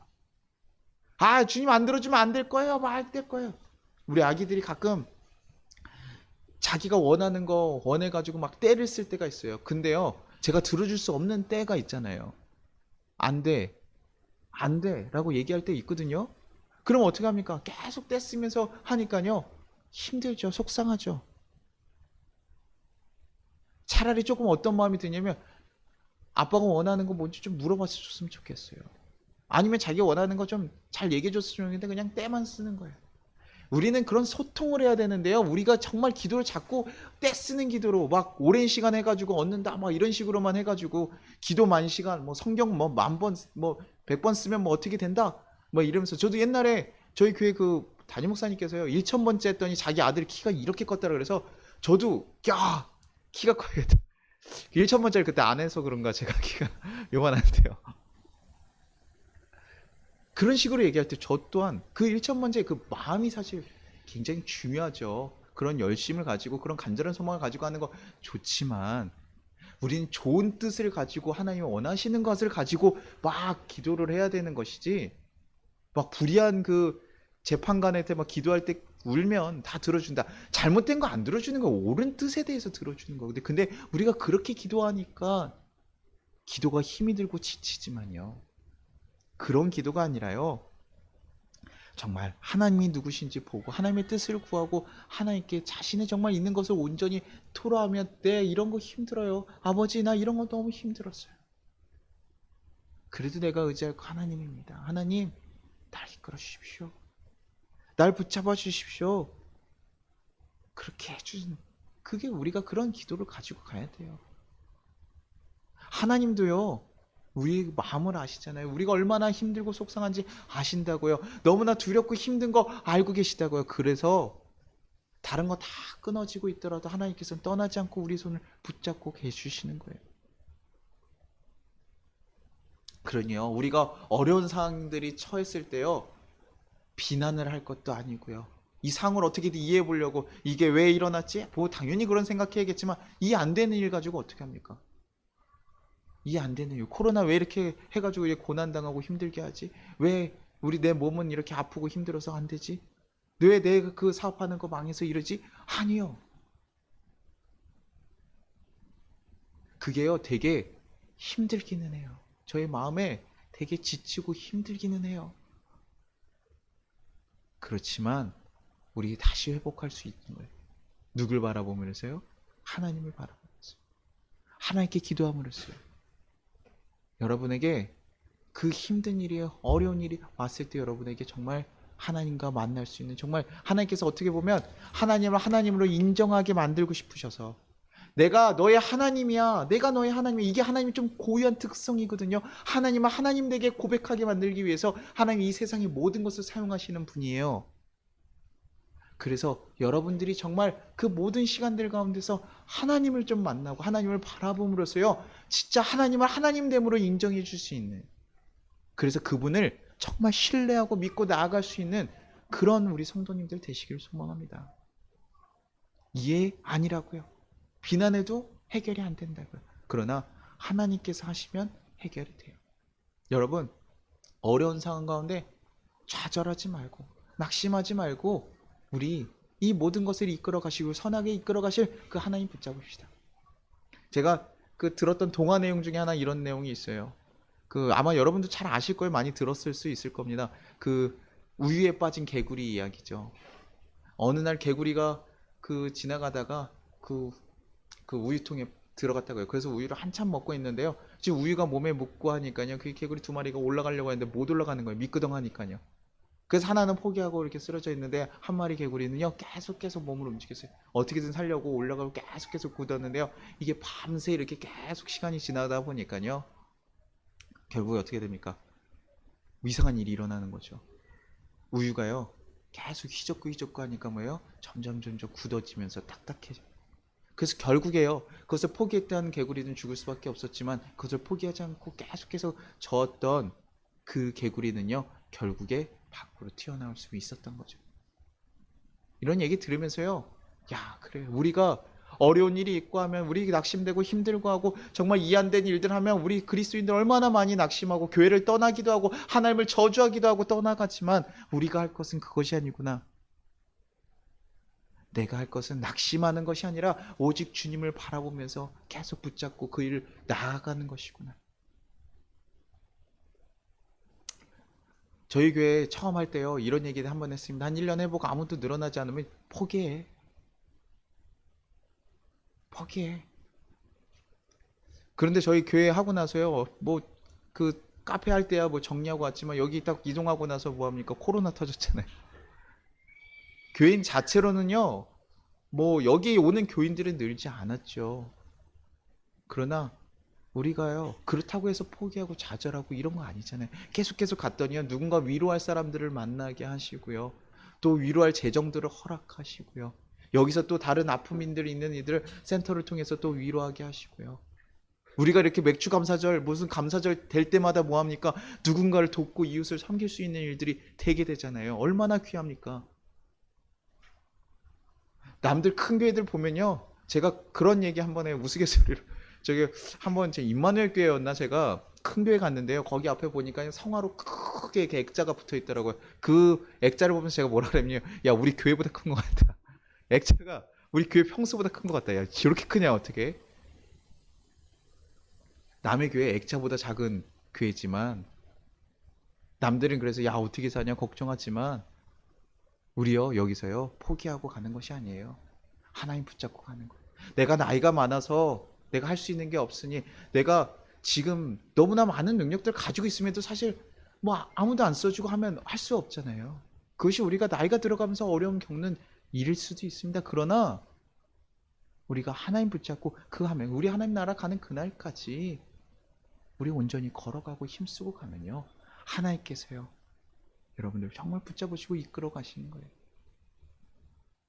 아, 주님 안 들어주면 안 될 거예요. 말 될 거예요. 우리 아기들이 가끔 자기가 원하는 거 원해가지고 막 떼를 쓸 때가 있어요. 근데요, 제가 들어줄 수 없는 때가 있잖아요. 안 돼. 안 돼. 라고 얘기할 때 있거든요. 그럼 어떻게 합니까? 계속 떼 쓰면서 하니까요, 힘들죠. 속상하죠. 차라리 조금 어떤 마음이 드냐면, 아빠가 원하는 거 뭔지 좀 물어봤으면 줬으면 좋겠어요. 아니면 자기가 원하는 거 좀 잘 얘기해 줬으면 좋겠는데 그냥 때만 쓰는 거예요. 우리는 그런 소통을 해야 되는데요. 우리가 정말 기도를 자꾸 떼쓰는 기도로 막 오랜 시간 해가지고 얻는다 막 이런 식으로만 해가지고 기도 만 시간 뭐 성경 뭐 1000번 뭐 100번 쓰면 뭐 어떻게 된다 뭐 이러면서 저도 옛날에 저희 교회 그 담임 목사님께서요 1000번째 했더니 자기 아들 키가 이렇게 컸다고 그래서 저도 야 키가 커야겠다. 1000번째를 그때 안 해서 그런가 제가 키가 요만한데요. 그런 식으로 얘기할 때 저 또한 그 1000번째 그 마음이 사실 굉장히 중요하죠. 그런 열심을 가지고 그런 간절한 소망을 가지고 하는 거 좋지만 우리는 좋은 뜻을 가지고 하나님이 원하시는 것을 가지고 막 기도를 해야 되는 것이지 막 불의한 그 재판관한테 막 기도할 때 울면 다 들어준다. 잘못된 거 안 들어주는 거 옳은 뜻에 대해서 들어주는 거거든요. 근데 우리가 그렇게 기도하니까 기도가 힘이 들고 지치지만요. 그런 기도가 아니라요. 정말 하나님이 누구신지 보고 하나님의 뜻을 구하고 하나님께 자신의 정말 있는 것을 온전히 토로하며 네 이런 거 힘들어요. 아버지 나 이런 거 너무 힘들었어요. 그래도 내가 의지할 거 하나님입니다. 하나님 날 이끌어 주십시오. 날 붙잡아 주십시오. 그렇게 해주는 그게 우리가 그런 기도를 가지고 가야 돼요. 하나님도요. 우리 마음을 아시잖아요. 우리가 얼마나 힘들고 속상한지 아신다고요. 너무나 두렵고 힘든 거 알고 계시다고요. 그래서 다른 거 다 끊어지고 있더라도 하나님께서는 떠나지 않고 우리 손을 붙잡고 계시는 거예요. 그러니요. 우리가 어려운 상황들이 처했을 때요. 비난을 할 것도 아니고요. 이 상을 어떻게든 이해해 보려고 이게 왜 일어났지? 뭐 당연히 그런 생각해야겠지만 이해 안 되는 일 가지고 어떻게 합니까? 이해 안 되는 이유. 코로나 왜 이렇게 해가지고 고난당하고 힘들게 하지? 왜 우리 내 몸은 이렇게 아프고 힘들어서 안 되지? 왜 내 그 사업하는 거 망해서 이러지? 아니요. 그게요 되게 힘들기는 해요. 저의 마음에 되게 지치고 힘들기는 해요. 그렇지만 우리 다시 회복할 수 있는 거예요. 누굴 바라보면서요? 하나님을 바라보면서. 하나님께 기도함으로써요. 여러분에게 그 힘든 일이 어려운 일이 왔을 때 여러분에게 정말 하나님과 만날 수 있는, 정말 하나님께서 어떻게 보면 하나님을 하나님으로 인정하게 만들고 싶으셔서, 내가 너의 하나님이야, 내가 너의 하나님이야, 이게 하나님의 좀 고유한 특성이거든요. 하나님을 하나님 되게 고백하게 만들기 위해서 하나님이 이 세상의 모든 것을 사용하시는 분이에요. 그래서 여러분들이 정말 그 모든 시간들 가운데서 하나님을 좀 만나고 하나님을 바라봄으로써요, 진짜 하나님을 하나님됨으로 인정해 줄 수 있는, 그래서 그분을 정말 신뢰하고 믿고 나아갈 수 있는 그런 우리 성도님들 되시길 소망합니다. 이해 아니라고요. 비난해도 해결이 안 된다고요. 그러나 하나님께서 하시면 해결이 돼요. 여러분, 어려운 상황 가운데 좌절하지 말고 낙심하지 말고 우리 이 모든 것을 이끌어 가시고 선하게 이끌어 가실 그 하나님 붙잡읍시다. 제가 그 들었던 동화 내용 중에 하나 이런 내용이 있어요. 그 아마 여러분도 잘 아실 거예요. 많이 들었을 수 있을 겁니다. 그 우유에 빠진 개구리 이야기죠. 어느 날 개구리가 그 지나가다가 그 우유통에 들어갔다고요. 그래서 우유를 한참 먹고 있는데요. 지금 우유가 몸에 묻고 하니까요. 그 개구리 두 마리가 올라가려고 하는데 못 올라가는 거예요. 미끄덩하니까요. 그래서 하나는 포기하고 이렇게 쓰러져 있는데 한 마리 개구리는요 계속 몸을 움직였어요. 어떻게든 살려고 올라가고 계속 굳었는데요. 이게 밤새 이렇게 계속 시간이 지나다 보니까요. 결국에 어떻게 됩니까? 이상한 일이 일어나는 거죠. 우유가요 계속 휘젓고 하니까 뭐예요? 점점 굳어지면서 딱딱해져요. 그래서 결국에요 그것을 포기했던 개구리는 죽을 수밖에 없었지만 그것을 포기하지 않고 계속해서 저었던 그 개구리는요 결국에 밖으로 튀어나올 수 있었던 거죠. 이런 얘기 들으면서요, 야 그래 우리가 어려운 일이 있고 하면 우리 낙심되고 힘들고 하고 정말 이해 안 되는 일들 하면 우리 그리스도인들 얼마나 많이 낙심하고 교회를 떠나기도 하고 하나님을 저주하기도 하고 떠나가지만 우리가 할 것은 그것이 아니구나. 내가 할 것은 낙심하는 것이 아니라 오직 주님을 바라보면서 계속 붙잡고 그 일을 나아가는 것이구나. 저희 교회 처음 할 때요 이런 얘기를 한번 했습니다. 한 1년 해보고 아무도 늘어나지 않으면 포기해. 그런데 저희 교회 하고 나서요 뭐 그 카페 할 때야 뭐 정리하고 왔지만 여기 딱 이동하고 나서 뭐합니까? 코로나 터졌잖아요. 교인 자체로는요 뭐 여기 오는 교인들은 늘지 않았죠. 그러나 우리가요 그렇다고 해서 포기하고 좌절하고 이런 거 아니잖아요. 계속 갔더니요 누군가 위로할 사람들을 만나게 하시고요, 또 위로할 재정들을 허락하시고요, 여기서 또 다른 아픔인들 있는 이들 센터를 통해서 또 위로하게 하시고요. 우리가 이렇게 맥주 감사절 무슨 감사절 될 때마다 뭐합니까? 누군가를 돕고 이웃을 섬길 수 있는 일들이 되게 되잖아요. 얼마나 귀합니까? 남들 큰 교회들 보면요 제가 그런 얘기 한 번에 우스갯소리로 저기 한번 제 임마누엘 교회였나 제가 큰 교회 갔는데요 거기 앞에 보니까 성화로 크게 이렇게 액자가 붙어 있더라고요. 그 액자를 보면서 제가 뭐라 그랬냐면 야 우리 교회보다 큰 것 같다. 액자가 우리 교회 평소보다 큰 것 같다. 야 이렇게 크냐 어떻게. 남의 교회 액자보다 작은 교회지만 남들은 그래서 야 어떻게 사냐 걱정하지만 우리요 여기서요 포기하고 가는 것이 아니에요. 하나님 붙잡고 가는 거예요. 내가 나이가 많아서 내가 할 수 있는 게 없으니, 내가 지금 너무나 많은 능력들 가지고 있음에도 사실 뭐 아무도 안 써주고 하면 할 수 없잖아요. 그것이 우리가 나이가 들어가면서 어려움 겪는 일일 수도 있습니다. 그러나 우리가 하나님 붙잡고 그 하면 우리 하나님 나라 가는 그날까지 우리 온전히 걸어가고 힘쓰고 가면요 하나님께서요 여러분들 정말 붙잡으시고 이끌어 가시는 거예요.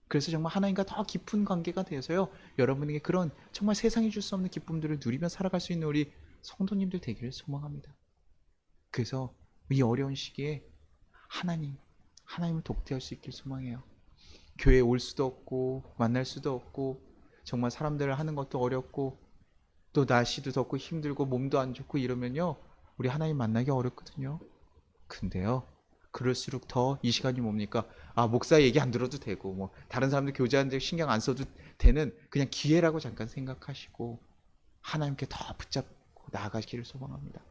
그래서 정말 하나님과 더 깊은 관계가 되어서요 여러분에게 그런 정말 세상이 줄 수 없는 기쁨들을 누리며 살아갈 수 있는 우리 성도님들 되기를 소망합니다. 그래서 이 어려운 시기에 하나님을 독대할 수 있길 소망해요. 교회에 올 수도 없고 만날 수도 없고 정말 사람들을 하는 것도 어렵고 또 날씨도 덥고 힘들고 몸도 안 좋고 이러면요 우리 하나님 만나기 어렵거든요. 근데요 그럴수록 더 이 시간이 뭡니까? 아 목사 얘기 안 들어도 되고 뭐 다른 사람들 교제하는데 신경 안 써도 되는 그냥 기회라고 잠깐 생각하시고 하나님께 더 붙잡고 나아가기를 소망합니다.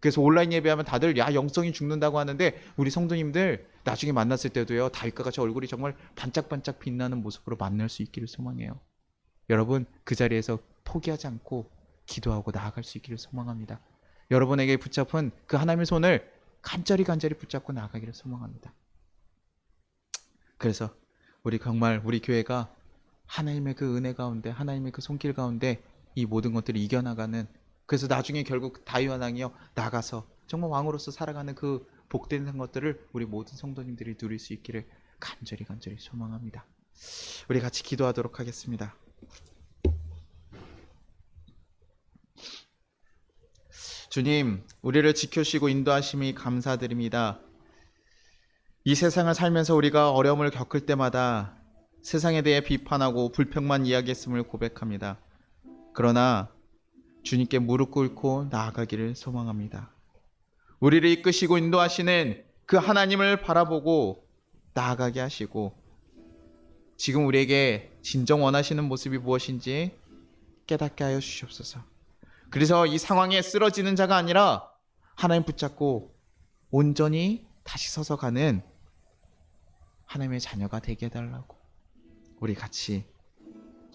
그래서 온라인 예배하면 다들 야 영성이 죽는다고 하는데 우리 성도님들 나중에 만났을 때도요 다윗과 같이 얼굴이 정말 반짝반짝 빛나는 모습으로 만날 수 있기를 소망해요. 여러분 그 자리에서 포기하지 않고 기도하고 나아갈 수 있기를 소망합니다. 여러분에게 붙잡은 그 하나님의 손을 간절히 붙잡고 나아가기를 소망합니다. 그래서 우리 정말 우리 교회가 하나님의 그 은혜 가운데 하나님의 그 손길 가운데 이 모든 것들을 이겨나가는, 그래서 나중에 결국 다윗 왕이요 나가서 정말 왕으로서 살아가는 그 복된 것들을 우리 모든 성도님들이 누릴 수 있기를 간절히 소망합니다. 우리 같이 기도하도록 하겠습니다. 주님, 우리를 지켜주시고 인도하심이 감사드립니다. 이 세상을 살면서 우리가 어려움을 겪을 때마다 세상에 대해 비판하고 불평만 이야기했음을 고백합니다. 그러나 주님께 무릎 꿇고 나아가기를 소망합니다. 우리를 이끄시고 인도하시는 그 하나님을 바라보고 나아가게 하시고 지금 우리에게 진정 원하시는 모습이 무엇인지 깨닫게 하여 주시옵소서. 그래서 이 상황에 쓰러지는 자가 아니라 하나님 붙잡고 온전히 다시 서서 가는 하나님의 자녀가 되게 해달라고 우리 같이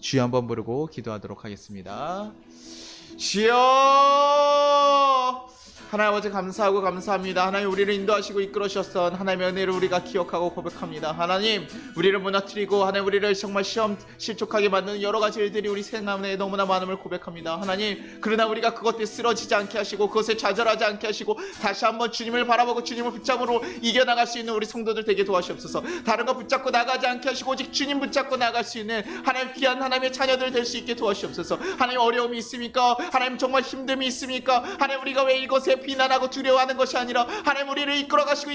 주여 한번 부르고 기도하도록 하겠습니다. 주여! 하나님 아버지 감사하고 감사합니다. 하나님 우리를 인도하시고 이끌어 주셨던 하나님의 은혜를 우리가 기억하고 고백합니다. 하나님 우리를 무너뜨리고 하나님 우리를 정말 실족하게 만드는 여러 가지 일들이 우리 생각에 너무나 많음을 고백합니다. 하나님 그러나 우리가 그것들 쓰러지지 않게 하시고 그것에 좌절하지 않게 하시고 다시 한번 주님을 바라보고 주님을 붙잡으로 이겨나갈 수 있는 우리 성도들 되게 도와주옵소서. 다른 거 붙잡고 나가지 않게 하시고 오직 주님 붙잡고 나갈 수 있는 하나님 귀한 하나님의 자녀들 될 수 있게 도와주옵소서. 하나님 어려움이 있습니까? 하나님 정말 힘듦이 있습니까? 하나님 우리가 왜 이것에 비난하고 두려워하는 것이 아니라 하나님 우리를 이끌어가시고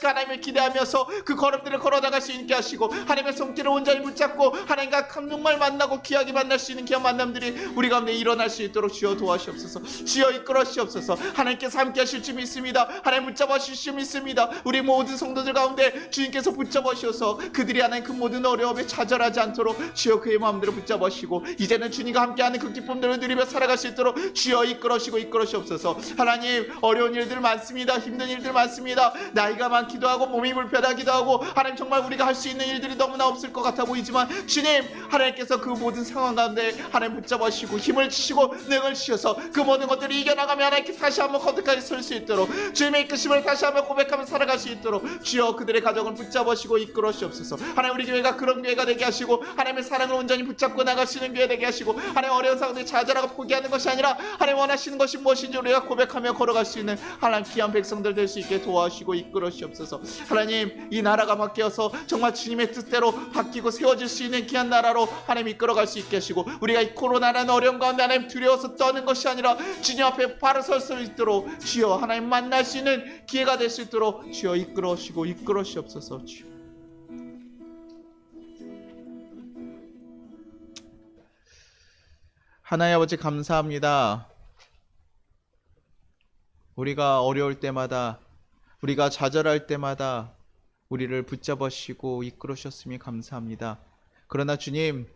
하나님을 기대하면서 그 걸음들을 걸어나갈 수 있게 하시고 하나님의 손길을 온전히 붙잡고 하나님과 정말 만나고 귀하게 만날 수 있는 귀한 만남들이 우리 가운데 일어날 수 있도록 주여 도와주옵소서. 주여 이끌어 주옵소서. 하나님께서 함께 하실 줄 믿습니다. 하나님 붙잡아 주실 줄 믿습니다. 우리 모든 성도들 가운데 주님께서 붙잡아 주셔서 그들이 하나님 그 모든 어려움에 좌절하지 않도록 주여 그의 마음대로 붙잡아 주시고 이제는 주님과 함께하는 그 기쁨들을 누리며 살아갈 수 있도록 주여 이끌어 주옵소서. 하나님 어려운 일들 많습니다. 힘든 일들 많습니다. 나이가 많기도 하고 몸이 불편하기도 하고 하나님 정말 우리가 할 수 있는 일들이 너무나 없을 것 같아 보이지만 주님 하나님께서 그 모든 상황 가운데 하나님 붙잡아 주시고 힘을 주시고 능을 주셔서 그 모든 것들을 이겨나가며 하나님께 다시 한번 거듭까지 설 수 있도록 주님의 이끄심을 다시 한번 고백하며 살아갈 수 있도록 주여 그들의 가정을 붙잡아 주시고 이끌어 주옵소서. 하나님 우리 교회가 그런 교회가 되게 하시고 하나님의 사랑을 온전히 붙잡고 나갈 수 있는 교회 되게 하시고 하나님 어려운 상황들 좌절하고 포기하는 것이 아니라 하나님 원하시는 것이 무엇인지 우리가 고백하며 걸어갈 수 있는 하나님 귀한 백성들 될 수 있게 도와주시고 이끌어 주옵소서. 하나님 이 나라가 바뀌어서 정말 주님의 뜻대로 바뀌고 세워질 수 있는 귀한 나라로 하나님 이끌어갈 수 있게 하시고 우리가 이 코로나라는 어려움 가운데 하나님 두려워서 떠는 것이 아니라 주님 앞에 바로 설 수 있도록 주여 하나님 만날 수 있는 기회가 될 수 있도록 주여 이끌어 주옵소서. 주여 하나님 아버지 감사합니다. 우리가 어려울 때마다 우리가 좌절할 때마다 우리를 붙잡으시고 이끌어 주셨음이 감사합니다. 그러나 주님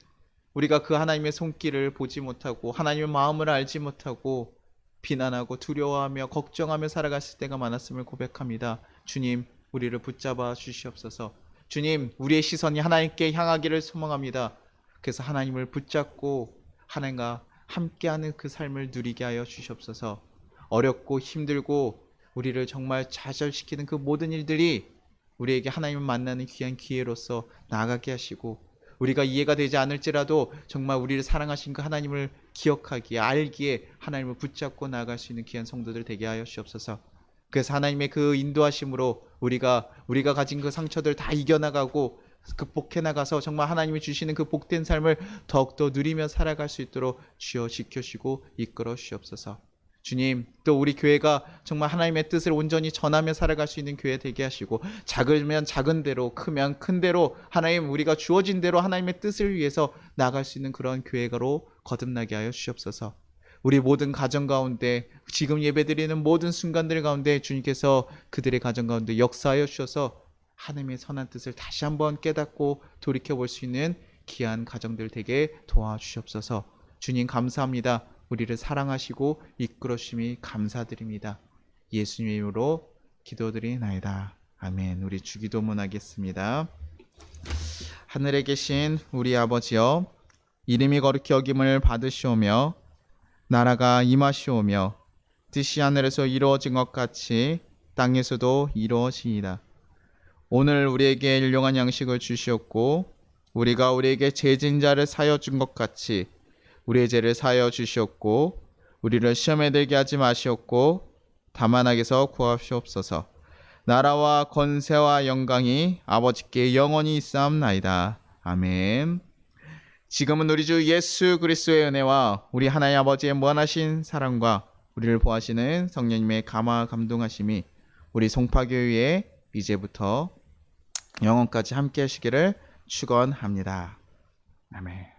우리가 그 하나님의 손길을 보지 못하고 하나님의 마음을 알지 못하고 비난하고 두려워하며 걱정하며 살아갔을 때가 많았음을 고백합니다. 주님 우리를 붙잡아 주시옵소서. 주님 우리의 시선이 하나님께 향하기를 소망합니다. 그래서 하나님을 붙잡고 하나님과 함께하는 그 삶을 누리게 하여 주시옵소서. 어렵고 힘들고 우리를 정말 좌절시키는 그 모든 일들이 우리에게 하나님을 만나는 귀한 기회로서 나아가게 하시고 우리가 이해가 되지 않을지라도 정말 우리를 사랑하신 그 하나님을 기억하기에 알기에 하나님을 붙잡고 나아갈 수 있는 귀한 성도들 되게 하여 주옵소서. 그래서 하나님의 그 인도하심으로 우리가 가진 그 상처들 다 이겨나가고 극복해 나가서 정말 하나님이 주시는 그 복된 삶을 더욱더 누리며 살아갈 수 있도록 주여 지켜주시고 이끌어 주시옵소서. 주님 또 우리 교회가 정말 하나님의 뜻을 온전히 전하며 살아갈 수 있는 교회 되게 하시고 작으면 작은 대로 크면 큰 대로 하나님 우리가 주어진 대로 하나님의 뜻을 위해서 나아갈 수 있는 그런 교회가로 거듭나게 하여 주시옵소서. 우리 모든 가정 가운데 지금 예배드리는 모든 순간들 가운데 주님께서 그들의 가정 가운데 역사하여 주셔서 하나님의 선한 뜻을 다시 한번 깨닫고 돌이켜볼 수 있는 귀한 가정들 되게 도와주시옵소서. 주님 감사합니다. 우리를 사랑하시고 이끌어 주심이 감사드립니다. 예수님의 이름으로 기도드리나이다. 아멘. 우리 주기도문 하겠습니다. 하늘에 계신 우리 아버지여, 이름이 거룩히 여김을 받으시오며 나라가 임하시오며 뜻이 하늘에서 이루어진 것 같이 땅에서도 이루어지이다. 오늘 우리에게 일용할 양식을 주시옵고 우리가 우리에게 죄진 자를 사하여 준 것 같이 우리의 죄를 사하여 주시옵고 우리를 시험에 들게 하지 마시옵고 다만 악에서 구하시옵소서. 나라와 권세와 영광이 아버지께 영원히 있사옵나이다. 아멘. 지금은 우리 주 예수 그리스도의 은혜와 우리 하나님 아버지의 무한하신 사랑과 우리를 보호하시는 성령님의 감화 감동하심이 우리 송파교회에 이제부터 영원까지 함께 하시기를 축원합니다. 아멘.